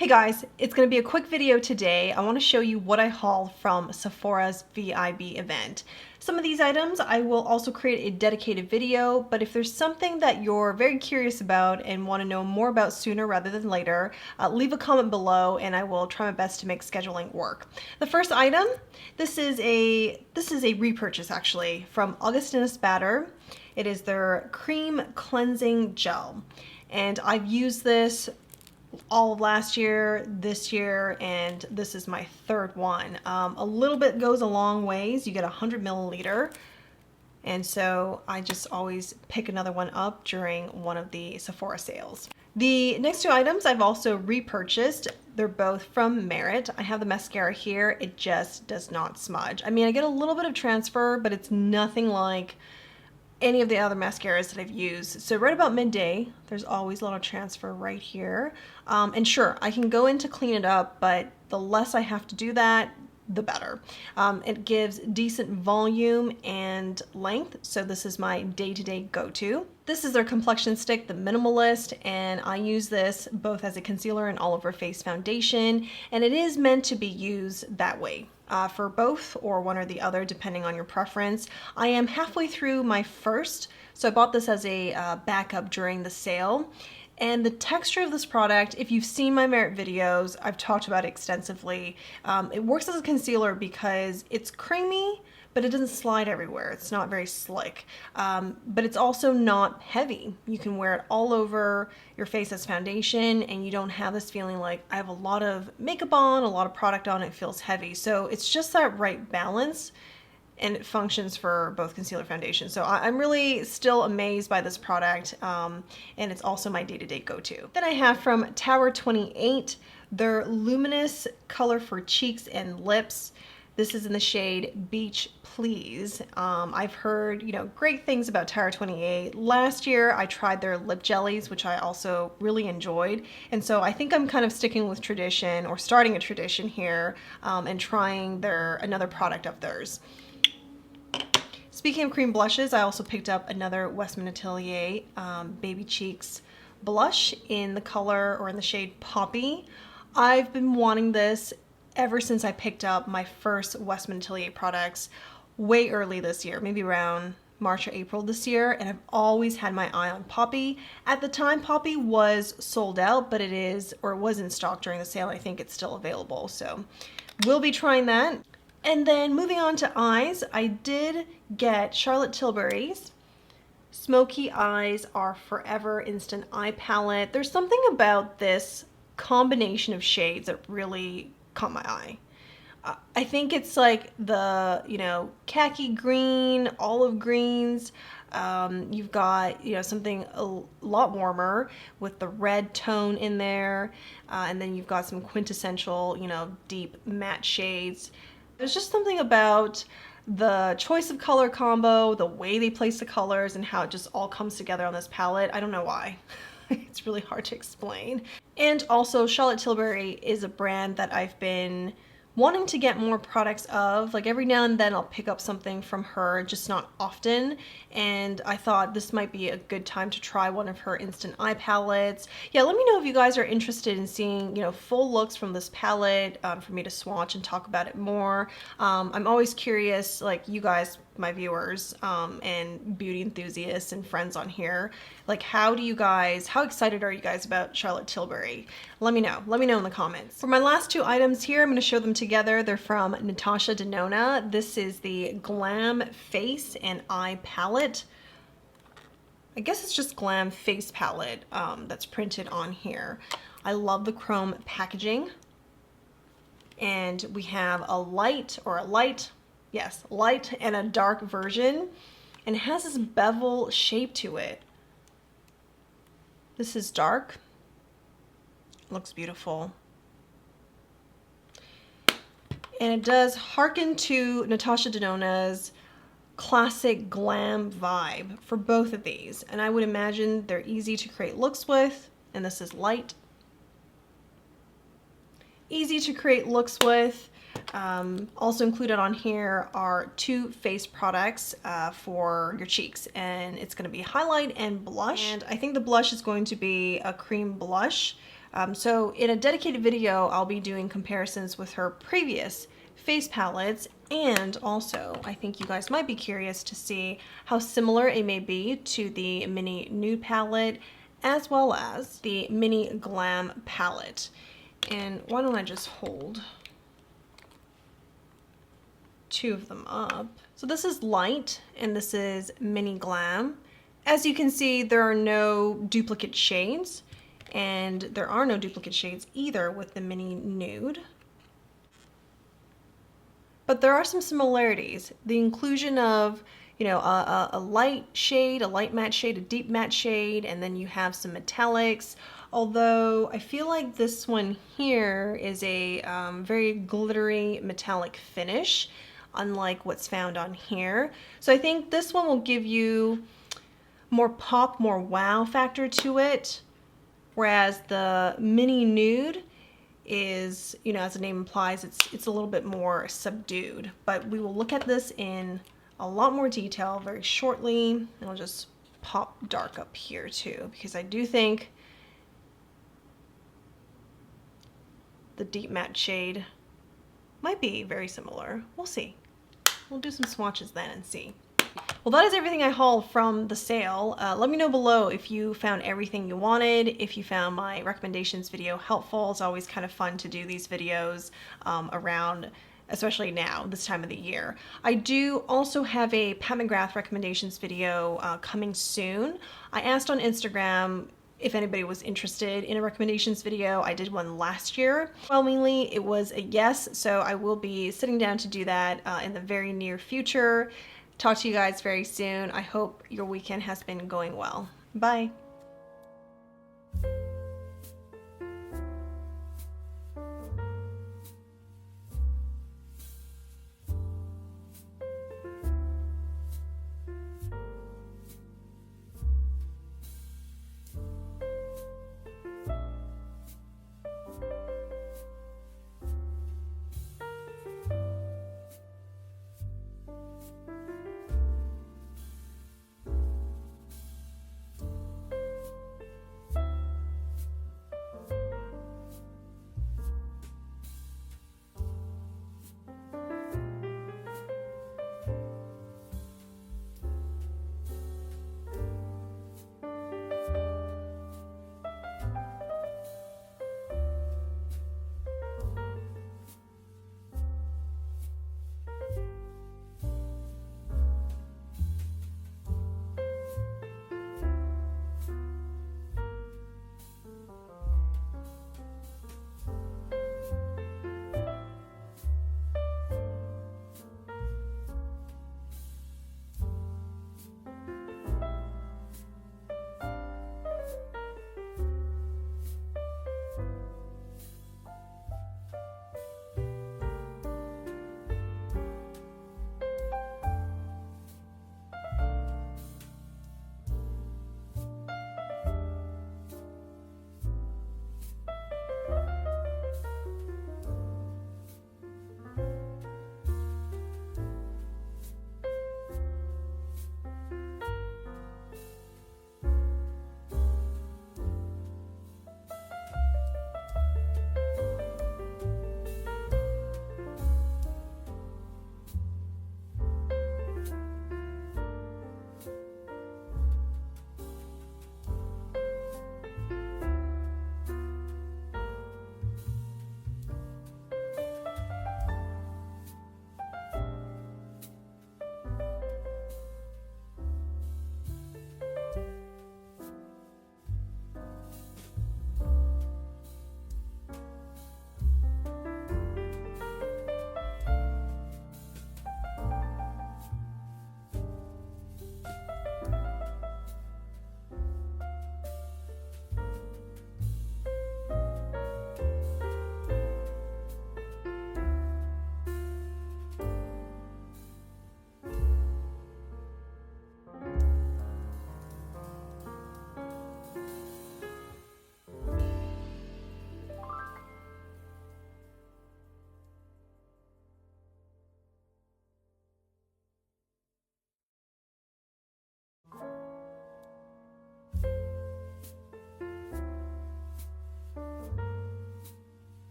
Hey guys, it's going to be a quick video today. I want to show you what I hauled from Sephora's VIB event. Some of these items I will also create a dedicated video, but if there's something that you're very curious about and want to know more about sooner rather than later, leave a comment below and I will try my best to make scheduling work. The first item, this is a repurchase actually from Augustina Spatter. It is their cream cleansing gel, and I've used this all of last year, this year, and this is my third one. A little bit goes a long ways. You get 100 milliliter, and so I just always pick another one up during one of the Sephora sales. The next two items I've also repurchased. They're both from Merit. I have the mascara here. It just does not smudge. I mean, I get a little bit of transfer, but it's nothing like any of the other mascaras that I've used. So right about midday, there's always a little transfer right here. And sure, I can go in to clean it up, but the less I have to do that, the better. It gives decent volume and length, so this is my day-to-day go-to. This is their complexion stick, the Minimalist, and I use this both as a concealer and all over face foundation, and it is meant to be used that way. For both or one or the other, depending on your preference. I am halfway through my first, so I bought this as a backup during the sale. And the texture of this product, if you've seen my Merit videos, I've talked about it extensively. It works as a concealer because it's creamy, but it doesn't slide everywhere. It's not very slick, but it's also not heavy. You can wear it all over your face as foundation and you don't have this feeling like I have a lot of makeup on, a lot of product on, it feels heavy. So it's just that right balance, and it functions for both concealer foundation. So I'm really still amazed by this product, and it's also my day-to-day go-to. Then I have from Tower 28, their Luminous Color for Cheeks and Lips. This is in the shade Beach Please. I've heard, great things about Tower 28. Last year, I tried their lip jellies, which I also really enjoyed. And so I think I'm kind of sticking with tradition, or starting a tradition here, and trying another product of theirs. Speaking of cream blushes, I also picked up another Westman Atelier Baby Cheeks blush in the color, or in the shade Poppy. I've been wanting this ever since I picked up my first Westman Atelier products way early this year, maybe around March or April this year, and I've always had my eye on Poppy. At the time, Poppy was sold out, but it was in stock during the sale. I think it's still available, so we'll be trying that. And then moving on to eyes, I did get Charlotte Tilbury's Smoky Eyes Are Forever Instant Eye Palette. There's something about this combination of shades that really caught my eye. I think it's like the, khaki green, olive greens. You've got, something a lot warmer with the red tone in there. And then you've got some quintessential, deep matte shades. There's just something about the choice of color combo, the way they place the colors, and how it just all comes together on this palette. I don't know why. It's really hard to explain. And also, Charlotte Tilbury is a brand that I've been wanting to get more products of. Like every now and then I'll pick up something from her, just not often, and I thought this might be a good time to try one of her instant eye palettes. Yeah, let me know if you guys are interested in seeing, full looks from this palette, for me to swatch and talk about it more. I'm always curious, like you guys, my viewers, and beauty enthusiasts and friends on here, like how excited are you guys about Charlotte Tilbury? Let me know in the comments. For my last two items here, I'm going to show them together. They're from Natasha Denona. This is the Glam Face and Eye Palette. I guess it's just Glam Face Palette that's printed on here. I love the chrome packaging, and we have a light and a dark version, and it has this bevel shape to it. This is dark. Looks beautiful. And it does hearken to Natasha Denona's classic glam vibe for both of these. And I would imagine they're easy to create looks with, and this is light. Easy to create looks with. Also included on here are two face products for your cheeks, and it's going to be highlight and blush. And I think the blush is going to be a cream blush. So in a dedicated video, I'll be doing comparisons with her previous face palettes, and also I think you guys might be curious to see how similar it may be to the Mini Nude palette as well as the Mini Glam palette. And why don't I just hold two of them up. So this is Light and this is Mini Glam. As you can see, there are no duplicate shades, and there are no duplicate shades either with the Mini Nude. But there are some similarities. The inclusion of, you know, a light shade, a light matte shade, a deep matte shade, and then you have some metallics. Although I feel like this one here is a very glittery metallic finish, unlike what's found on here. So I think this one will give you more pop, more wow factor to it, whereas the Mini Nude is, you know, as the name implies, it's a little bit more subdued. But we will look at this in a lot more detail very shortly, and I'll just pop dark up here too, because I do think the deep matte shade might be very similar. We'll see. We'll do some swatches then and see. Well, that is everything I hauled from the sale. Let me know below if you found everything you wanted, if you found my recommendations video helpful. It's always kind of fun to do these videos around, especially now, this time of the year. I do also have a Pat McGrath recommendations video coming soon. I asked on Instagram if anybody was interested in a recommendations video. I did one last year. Overwhelmingly, it was a yes, so I will be sitting down to do that in the very near future. Talk to you guys very soon. I hope your weekend has been going well. Bye.